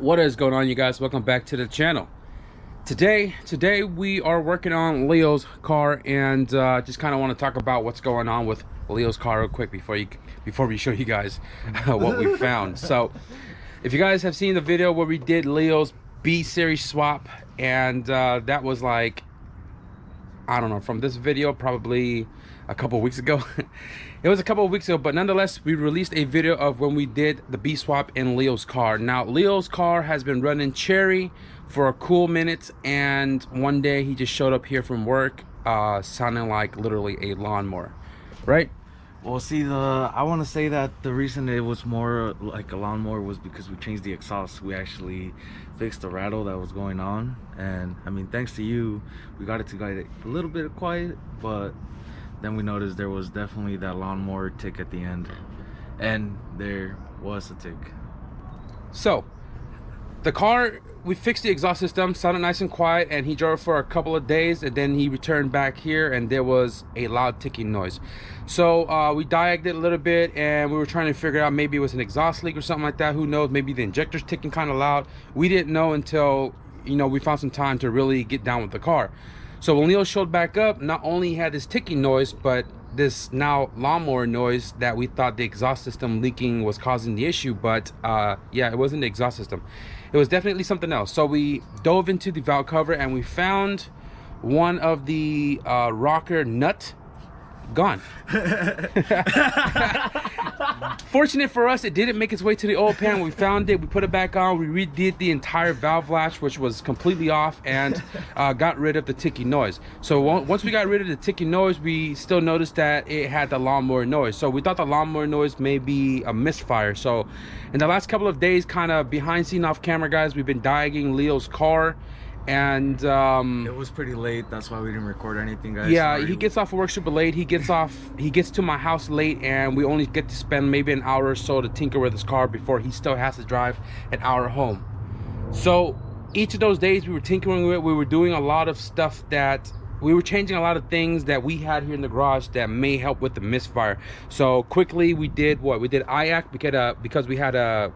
What is going on, you guys? Welcome back to the channel. Today we are working on Leo's car, and just kind of want to talk about what's going on with Leo's car real quick before we show you guys what we found. So if you guys have seen the video where we did Leo's B series swap, and that was like, I don't know, from this video probably a couple weeks ago. It was a couple of weeks ago, but nonetheless, we released a video of when we did the B swap in Leo's car. Now, Leo's car has been running cherry for a cool minute, and one day he just showed up here from work sounding like literally a lawnmower, right? Well, see, I want to say that the reason it was more like a lawnmower was because we changed the exhaust. We actually fixed the rattle that was going on, and I mean, thanks to you, we got it to get a little bit quiet, but then we noticed there was definitely that lawnmower tick at the end, and there was a tick. So the car, we fixed the exhaust system, sounded nice and quiet, and he drove for a couple of days, and then he returned back here and there was a loud ticking noise. So we diagnosed it a little bit, and we were trying to figure out maybe it was an exhaust leak or something like that. Who knows? Maybe the injector's ticking kind of loud. We didn't know until, you know, we found some time to really get down with the car. So when Leo showed back up, not only had this ticking noise, but this now lawnmower noise that we thought the exhaust system leaking was causing the issue. But yeah, it wasn't the exhaust system. It was definitely something else. So we dove into the valve cover, and we found one of the rocker nut gone. Fortunate for us, it didn't make its way to the oil pan. We found it, we put it back on, we redid the entire valve latch, which was completely off, and got rid of the ticking noise. So once we got rid of the ticking noise, we still noticed that it had the lawnmower noise. So we thought the lawnmower noise may be a misfire. So in the last couple of days, kind of behind scene, off camera, guys, we've been diagnosing Leo's car, and it was pretty late, that's why we didn't record anything, guys. Yeah, sorry. he gets off of work super late. He gets to my house late, and we only get to spend maybe an hour or so to tinker with his car before he still has to drive an hour home. So each of those days we were tinkering with it. We were doing a lot of stuff, that we were changing a lot of things that we had here in the garage that may help with the misfire. So quickly we did what? We did IAC because we had a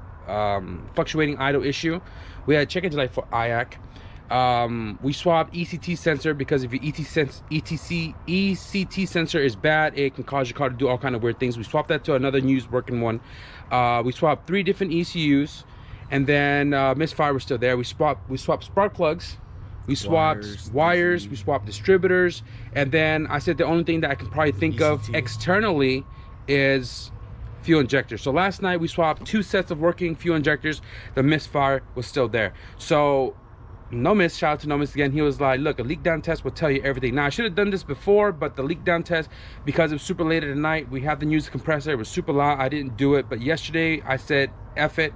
fluctuating idle issue. We had a check engine light for IAC. We swapped ECT sensor, because if your ECT sensor is bad, it can cause your car to do all kind of weird things. We swapped that to another used working one. We swapped 3 different ECUs, and then misfire was still there. We swapped spark plugs, we swapped wires, we swapped distributors, and then I said the only thing that I can probably think of externally is fuel injectors. So last night we swapped 2 sets of working fuel injectors. The misfire was still there. So Nomis, shout out to Nomis again, he was like, look, a leak down test will tell you everything. Now I should have done this before, but the leak down test, because it was super late at the night, we had to use the compressor, it was super loud, I didn't do it. But yesterday I said, F it,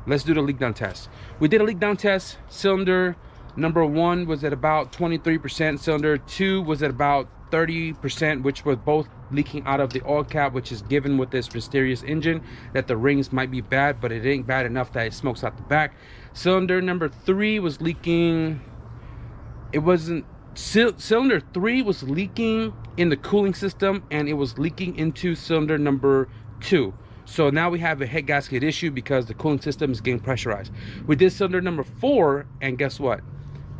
let's do the leak down test. We did a leak down test. Cylinder number 1 was at about 23%, cylinder 2 was at about 30%, which were both leaking out of the oil cap, which is given with this mysterious engine that the rings might be bad, but it ain't bad enough that it smokes out the back. Cylinder number 3 was leaking. It wasn't, cylinder 3 was leaking in the cooling system, and it was leaking into cylinder number 2. So now we have a head gasket issue because the cooling system is getting pressurized. We did cylinder number 4, and guess what?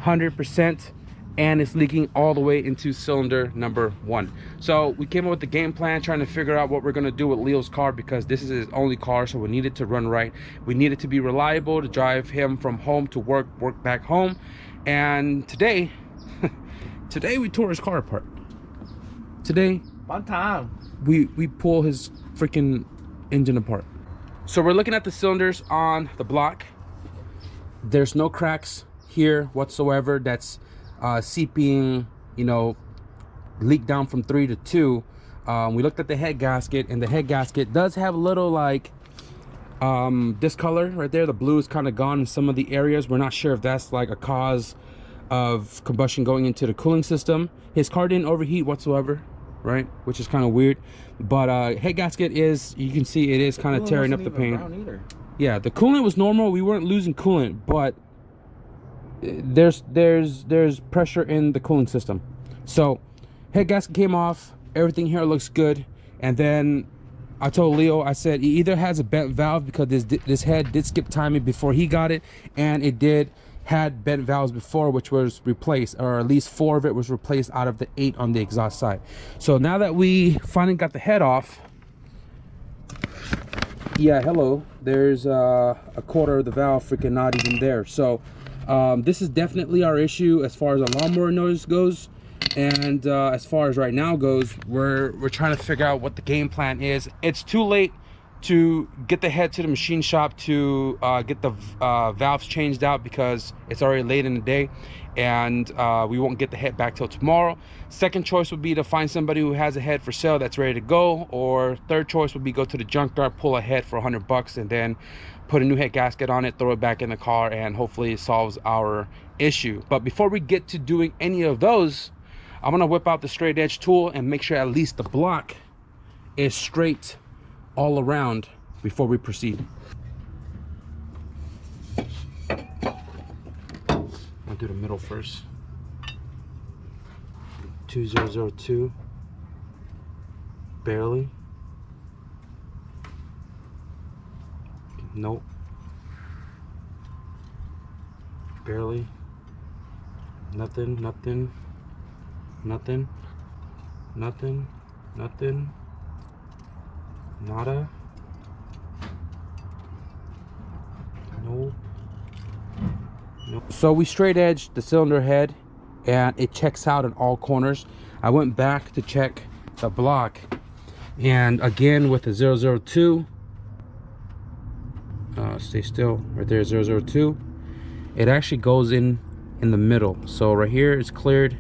100%, and it's leaking all the way into cylinder number 1. So we came up with the game plan, trying to figure out what we're going to do with Leo's car, because this is his only car, so we need it to run right. We need it to be reliable to drive him from home to work back home. And today today we tore his car apart. Today, fun time, we pull his freaking engine apart. So we're looking at the cylinders on the block. There's no cracks here whatsoever. That's seeping, you know, leak down from 3 to 2. We looked at the head gasket, and the head gasket does have a little like discolor right there. The blue is kind of gone in some of the areas. We're not sure if that's like a cause of combustion going into the cooling system. His car didn't overheat whatsoever, right, which is kind of weird. But head gasket is, you can see it is kind of tearing up the paint. Yeah, the coolant was normal. We weren't losing coolant, but there's pressure in the cooling system. So head gasket came off, everything here looks good, and then I told Leo, I said, he either has a bent valve because this head did skip timing before he got it, and it had bent valves before, which was replaced, or at least 4 of it was replaced out of the 8 on the exhaust side. So now that we finally got the head off, yeah, hello, there's a quarter of the valve freaking not even there. So this is definitely our issue as far as a lawnmower noise goes. And as far as right now goes, we're trying to figure out what the game plan is. It's too late to get the head to the machine shop to get the valves changed out because it's already late in the day, and we won't get the head back till tomorrow. Second choice would be to find somebody who has a head for sale that's ready to go, or third choice would be go to the junkyard, pull a head for $100 and then put a new head gasket on it, throw it back in the car, and hopefully it solves our issue. But before we get to doing any of those, I'm gonna whip out the straight edge tool and make sure at least the block is straight all around before we proceed. I'll do the middle first. 2002, barely. Nope. Barely. Nothing, nothing. Nothing, nothing, nothing, nada, nope, nope. So we straight edged the cylinder head and it checks out in all corners. I went back to check the block, and again with the 002, stay still, right there, 002, it actually goes in the middle. So right here is cleared,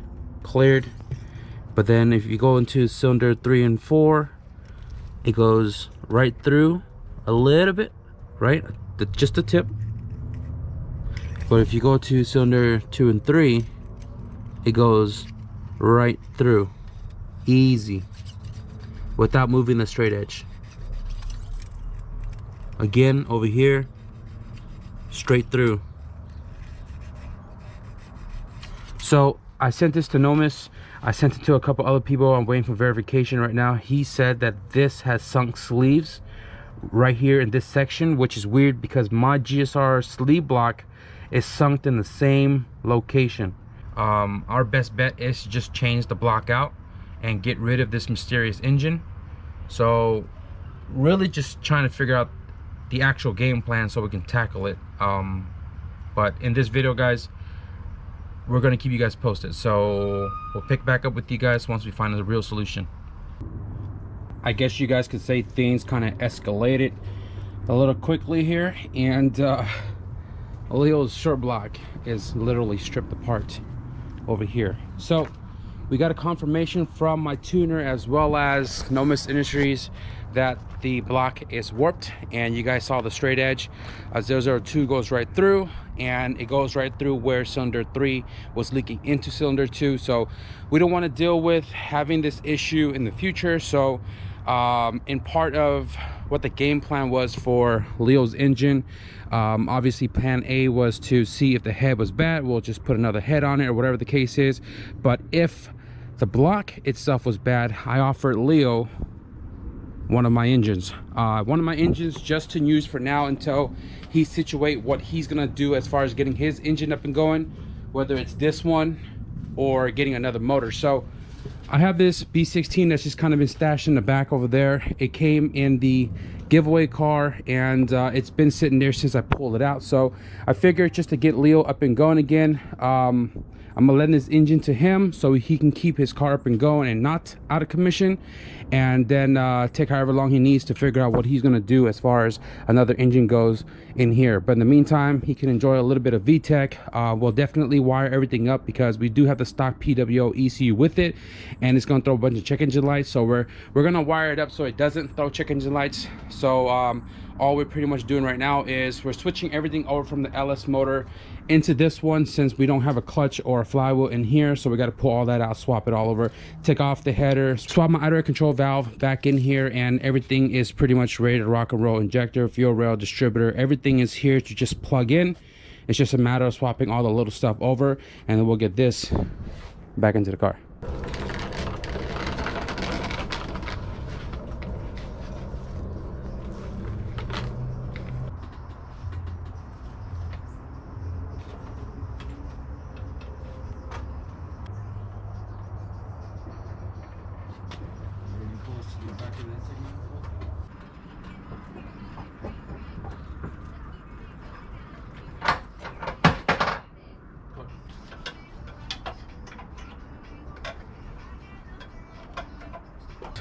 but then if you go into cylinder 3 and 4, it goes right through a little bit, right, just the tip. But if you go to cylinder 2 and 3, it goes right through, easy, without moving the straight edge. Again over here, straight through. So I sent this to Nomis. I sent it to a couple other people. I'm waiting for verification right now. He said that this has sunk sleeves right here in this section, which is weird because my GSR sleeve block is sunk in the same location. Our best bet is to just change the block out and get rid of this mysterious engine. So really just trying to figure out the actual game plan so we can tackle it. But in this video, guys, we're going to keep you guys posted, so we'll pick back up with you guys once we find a real solution. I guess you guys could say things kind of escalated a little quickly here, and Leo's short block is literally stripped apart over here. So we got a confirmation from my tuner as well as Nomis Industries that the block is warped, and you guys saw the straight edge. 002 goes right through, and it goes right through where cylinder 3 was leaking into cylinder 2. So we don't want to deal with having this issue in the future. So in part of what the game plan was for Leo's engine, obviously plan A was to see if the head was bad, we'll just put another head on it or whatever the case is. But if the block itself was bad, I offered Leo one of my engines just to use for now until he situate what he's gonna do as far as getting his engine up and going, whether it's this one or getting another motor. So I have this B16 that's just kind of been stashed in the back over there. It came in the giveaway car, and it's been sitting there since I pulled it out. So I figured just to get Leo up and going again, I'm gonna lend this engine to him so he can keep his car up and going and not out of commission, and then take however long he needs to figure out what he's gonna do as far as another engine goes in here. But in the meantime, he can enjoy a little bit of VTEC. We'll definitely wire everything up because we do have the stock PWO ECU with it, and it's gonna throw a bunch of check engine lights. So we're gonna wire it up so it doesn't throw check engine lights. So all we're pretty much doing right now is we're switching everything over from the LS motor into this one, since we don't have a clutch or a flywheel in here. So we got to pull all that out, swap it all over, take off the header, swap my outer control valve back in here, and everything is pretty much ready to rock and roll. Injector, fuel rail, distributor, everything is here to just plug in. It's just a matter of swapping all the little stuff over, and then we'll get this back into the car.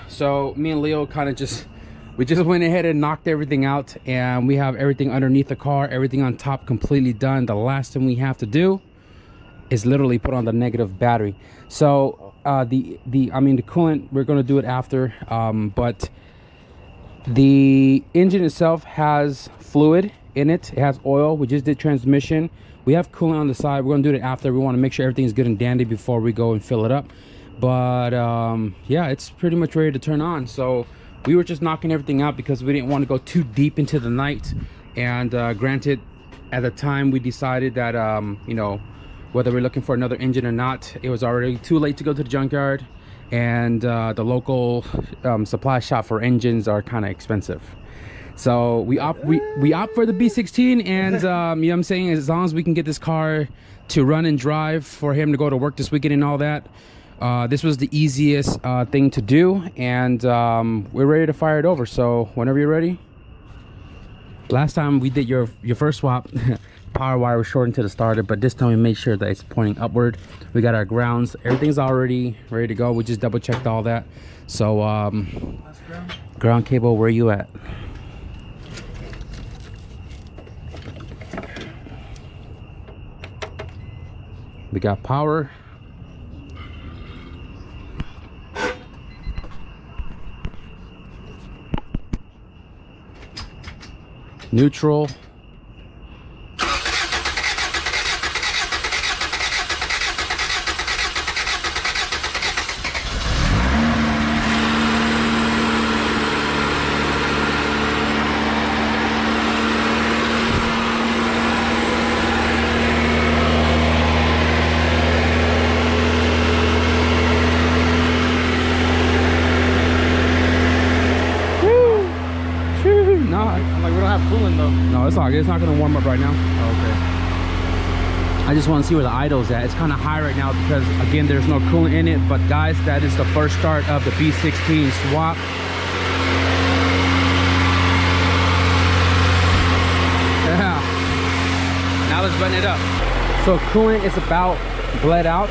So me and Leo kind of just went ahead and knocked everything out, and we have everything underneath the car, everything on top completely done. The last thing we have to do is literally put on the negative battery. So the coolant, we're going to do it after, but the engine itself has fluid in it. It has oil. We just did transmission. We have coolant on the side. We're going to do it after. We want to make sure everything's good and dandy before we go and fill it up. But yeah, it's pretty much ready to turn on. So we were just knocking everything out because we didn't want to go too deep into the night. And granted, at the time we decided that you know, whether we're looking for another engine or not, it was already too late to go to the junkyard, and the local supply shop for engines are kind of expensive. So we opt for the B16, and you know what I'm saying, as long as we can get this car to run and drive for him to go to work this weekend and all that, this was the easiest thing to do, and we're ready to fire it over. So whenever you're ready. Last time we did your first swap, power wire was shortened to the starter, but this time we made sure that it's pointing upward. We got our grounds, everything's already ready to go. We just double checked all that. So ground cable, where you at? We got power. Neutral. It's not going to warm up right now. Oh, okay. I just want to see where the idle's at. It's kind of high right now because, again, there's no coolant in it. But guys, that is the first start of the B16 swap. Yeah. Now let's button it up. So coolant is about bled out.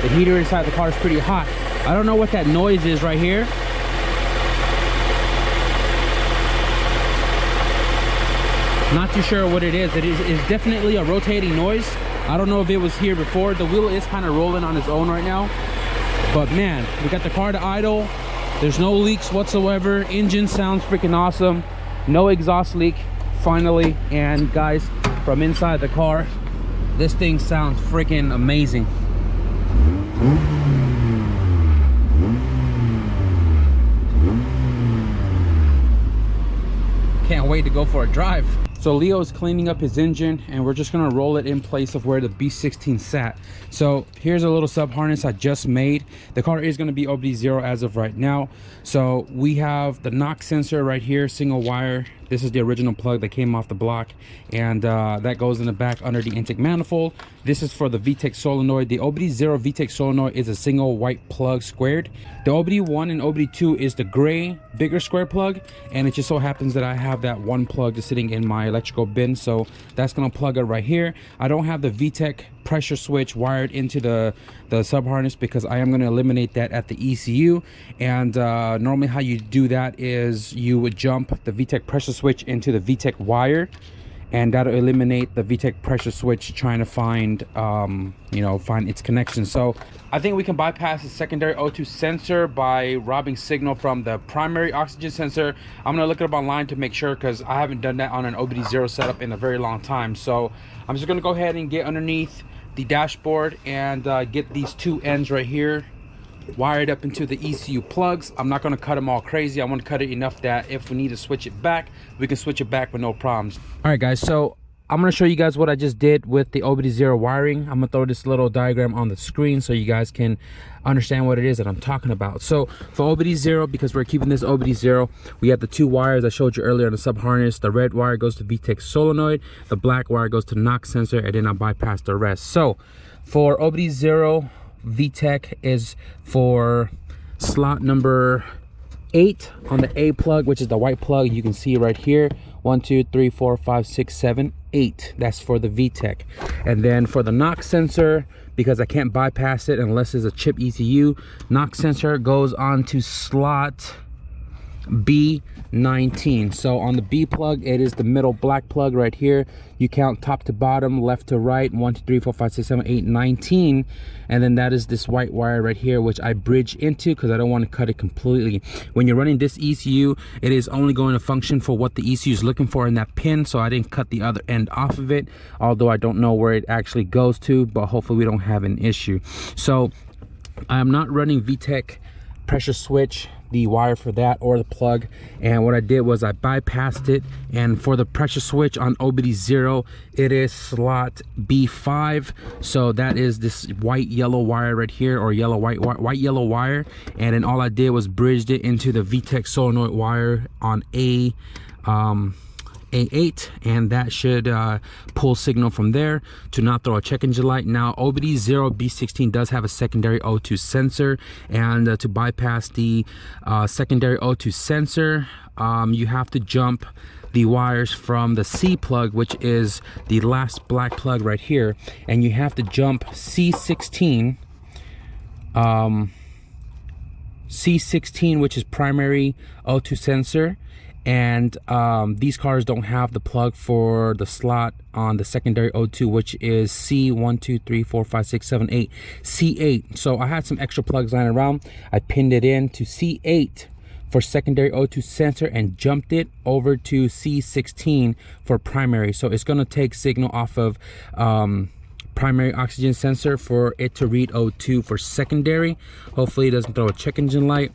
The heater inside the car is pretty hot. I don't know what that noise is right here. Not too sure what it is. It's definitely a rotating noise. I don't know if it was here before. The wheel is kind of rolling on its own right now. But man, we got the car to idle. There's no leaks whatsoever. Engine sounds freaking awesome. No exhaust leak, finally. And guys, from inside the car, this thing sounds freaking amazing. Can't wait to go for a drive. So Leo is cleaning up his engine, and we're just gonna roll it in place of where the B16 sat. So here's a little sub harness I just made. The car is gonna be OBD0 as of right now. So we have the knock sensor right here, single wire. This is the original plug that came off the block, and that goes in the back under the intake manifold. This is for the VTEC solenoid. The OBD0 VTEC solenoid is a single white plug squared. The OBD1 and OBD2 is the gray, bigger square plug, and it just so happens that I have that one plug just sitting in my electrical bin, so that's gonna plug it right here. I don't have the VTEC pressure switch wired into the sub harness because I am going to eliminate that at the ECU. And normally how you do that is you would jump the VTEC pressure switch into the VTEC wire, and that'll eliminate the VTEC pressure switch trying to find you know, find its connection. So I think we can bypass the secondary O2 sensor by robbing signal from the primary oxygen sensor. I'm gonna look it up online to make sure, because I haven't done that on an OBD0 setup in a very long time. So I'm just gonna go ahead and get underneath the dashboard and get these two ends right here wired up into the ECU plugs. I'm not going to cut them all crazy. I want to cut it enough that if we need to switch it back, we can switch it back with no problems. All right guys, so I'm going to show you guys what I just did with the OBD0 wiring. I'm going to throw this little diagram on the screen so you guys can understand what it is that I'm talking about. So for OBD0, because we're keeping this OBD0, we have the two wires I showed you earlier on the sub harness. The red wire goes to VTEC solenoid, the black wire goes to knock sensor, and then I bypass the rest. So for OBD0, VTEC is for slot number 8 on the A plug, which is the white plug. You can see right here, 1 2 3 4 5 6 7 8. That's for the VTEC. And then for the knock sensor, because I can't bypass it unless it's a chip ECU, knock sensor goes on to slot B19. So on the B plug, it is the middle black plug right here. You count top to bottom, left to right, 1 2 3 4 5 6 7 8 19. And then that is this white wire right here, which I bridge into because I don't want to cut it completely. When you're running this ECU, it is only going to function for what the ECU is looking for in that pin, so I didn't cut the other end off of it, although I don't know where it actually goes to, but hopefully we don't have an issue. So I'm not running VTEC pressure switch, the wire for that, or the plug. And what I did was I bypassed it, and for the pressure switch on OBD0, it is slot B5. So that is this white yellow wire right here, or yellow white yellow wire. And then all I did was bridged it into the VTEC solenoid wire on A8, and that should pull signal from there to not throw a check engine light. Now OBD0 B16 does have a secondary O2 sensor, and to bypass the secondary O2 sensor, you have to jump the wires from the C plug, which is the last black plug right here, and you have to jump C16, C16, which is primary O2 sensor. And these cars don't have the plug for the slot on the secondary O2, which is C1 2 3 4 5 6 7 8 C8. So I had some extra plugs lying around. I pinned it in to C8 for secondary O2 sensor and jumped it over to C16 for primary. So it's going to take signal off of primary oxygen sensor for it to read O2 for secondary. Hopefully it doesn't throw a check engine light.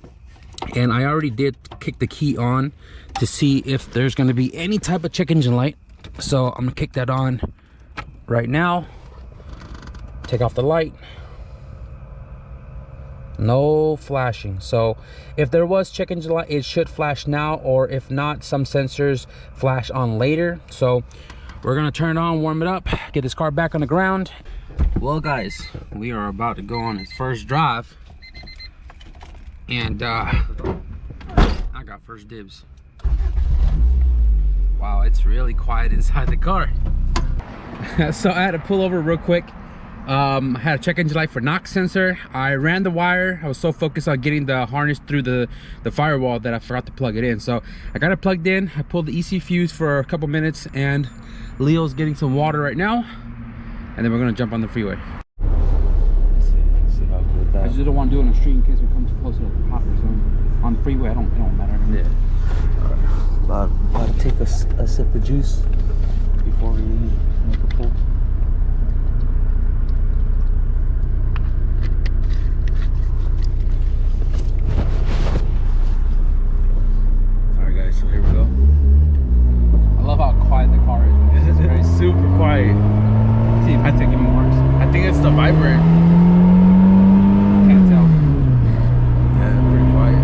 And I already did kick the key on to see if there's going to be any type of check engine light. So I'm gonna kick that on right now. Take off the light. No flashing. So if there was check engine light, it should flash now, or if not, some sensors flash on later. So we're gonna turn it on, warm it up, get this car back on the ground. Well guys, we are about to go on its first drive, and I got first dibs. Wow, it's really quiet inside the car. So I had to pull over real quick. I had a check engine light for knock sensor. I ran the wire. I was so focused on getting the harness through the firewall that I forgot to plug it in. So I got it plugged in. I pulled the EC fuse for a couple minutes, and Leo's getting some water right now, and then we're gonna jump on the freeway. Let's see how good that. I just don't want to do it on the street in case we come too close to the cop or something. On the freeway, it don't matter. Yeah. About to take a sip of juice before we make a pull. Alright guys, so here we go. I love how quiet the car is. This is very super quiet. See if I take even worse. I think it's the vibrate. Can't tell. Yeah, pretty quiet.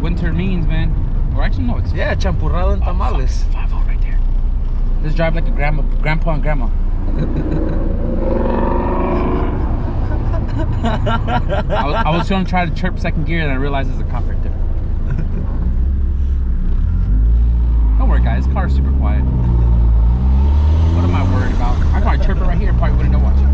Winter means, man. Or actually, no, it's yeah, champurrado and tamales. 5-0 right there. Let's drive like a grandpa and grandma. I was gonna try to chirp second gear and I realized there's a cop right there. Don't worry guys, car's super quiet. What am I worried about? I can chirp it right here, probably wouldn't know. Watch it.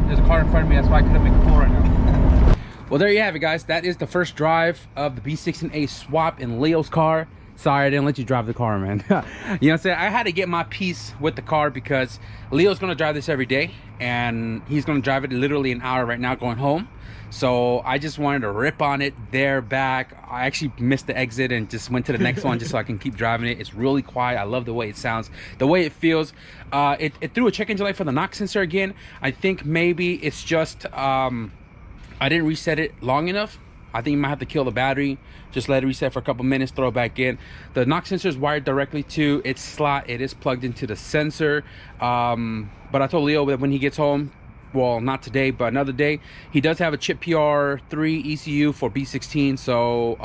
There's a car in front of me, that's why I couldn't make a pull right now. Well, there you have it guys. That is the first drive of the B16A swap in Leo's car. Sorry, I didn't let you drive the car, man. You know what I'm saying? I had to get my piece with the car because Leo's gonna drive this every day and he's gonna drive it literally an hour right now going home. So I just wanted to rip on it there, back. I actually missed the exit and just went to the next one just so I can keep driving it. It's really quiet. I love the way it sounds, the way it feels. It threw a check engine light for the knock sensor again. I think maybe it's just I didn't reset it long enough. I think you might have to kill the battery, just let it reset for a couple minutes, throw it back in. The knock sensor is wired directly to its slot. It is plugged into the sensor. But I told Leo that when he gets home, well, not today, but another day, he does have a chip PR3 ECU for B16. So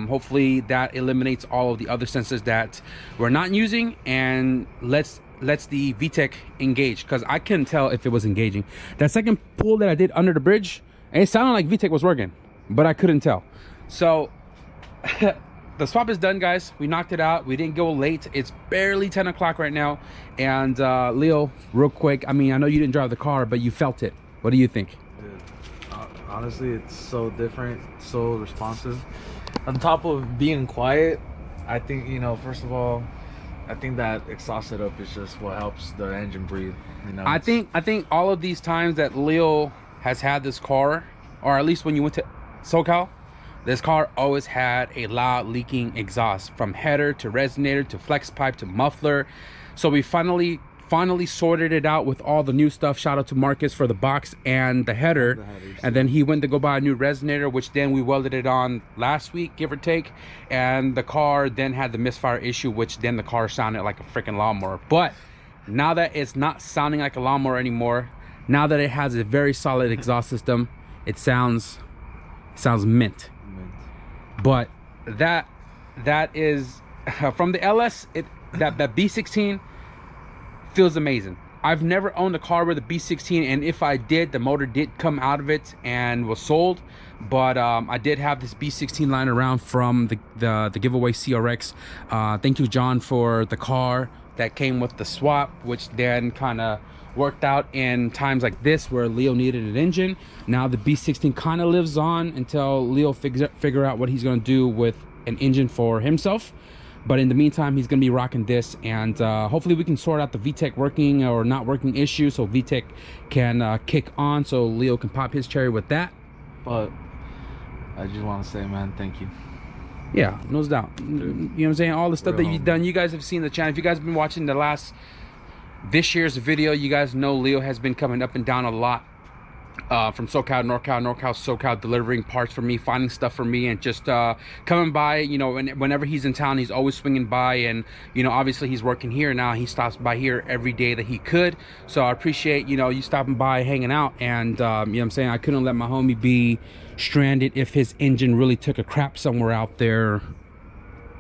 hopefully that eliminates all of the other sensors that we're not using and lets the VTEC engage, because I couldn't tell if it was engaging. That second pull that I did under the bridge, it sounded like VTEC was working, but I couldn't tell. So the swap is done guys. We knocked it out. We didn't go late. It's barely 10 o'clock right now. And Leo, real quick, I mean, I know you didn't drive the car, but you felt it. What do you think? Dude, honestly, it's so different, so responsive. On top of being quiet, I think, you know, first of all, I think that exhaust setup is just what helps the engine breathe, you know. I think all of these times that Leo has had this car, or at least when you went to SoCal, this car always had a loud leaking exhaust, from header to resonator to flex pipe to muffler. So we finally sorted it out with all the new stuff. Shout out to Marcus for the box and the header. And then he went to go buy a new resonator, which then we welded it on last week, give or take. And the car then had the misfire issue, which then the car sounded like a freaking lawnmower. But now that it's not sounding like a lawnmower anymore, now that it has a very solid exhaust system, it sounds mint. But that is from the LS, that B16 feels amazing. I've never owned a car with a B16, and if I did, the motor did come out of it and was sold. But I did have this B16 lying around from the giveaway CRX. Thank you, John, for the car that came with the swap, which then kind of worked out in times like this where Leo needed an engine. Now the B16 kind of lives on until Leo figure out what he's going to do with an engine for himself. But in the meantime, he's going to be rocking this, and hopefully we can sort out the VTEC working or not working issue so VTEC can kick on, so Leo can pop his cherry with that. But I just want to say, man, thank you. Yeah, no doubt. You know what I'm saying? All the stuff that you've done, you guys have seen the channel. If you guys have been watching this year's video, you guys know Leo has been coming up and down a lot from SoCal, NorCal, SoCal, delivering parts for me, finding stuff for me, and just coming by. You know, whenever he's in town, he's always swinging by. And you know, obviously he's working here now. He stops by here every day that he could. So I appreciate, you know, you stopping by, hanging out. And you know what I'm saying, I couldn't let my homie be stranded if his engine really took a crap somewhere out there,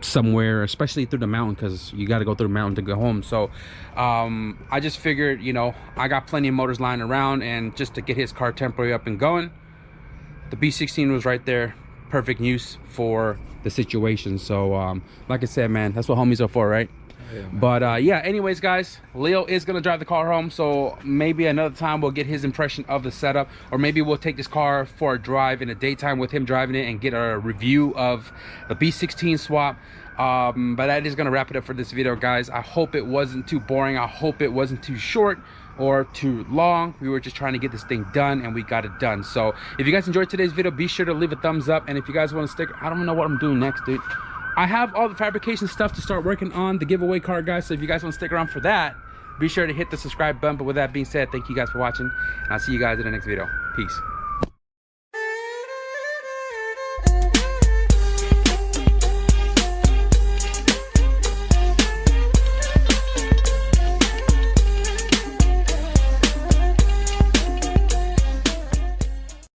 especially through the mountain, because you got to go through the mountain to go home. So I just figured, you know, I got plenty of motors lying around, and just to get his car temporarily up and going, the B16 was right there, perfect use for the situation. So like I said, man, that's what homies are for, right? Yeah, but yeah, anyways guys, Leo is gonna drive the car home, so maybe another time we'll get his impression of the setup, or maybe we'll take this car for a drive in the daytime with him driving it and get a review of the B16 swap. But that is gonna wrap it up for this video, guys. I hope it wasn't too boring. I hope it wasn't too short or too long. We were just trying to get this thing done, and we got it done. So if you guys enjoyed today's video, be sure to leave a thumbs up. And if you guys want to stick, I don't know what I'm doing next, dude. I have all the fabrication stuff to start working on the giveaway car, guys. So if you guys want to stick around for that, be sure to hit the subscribe button. But with that being said, thank you guys for watching, and I'll see you guys in the next video. Peace.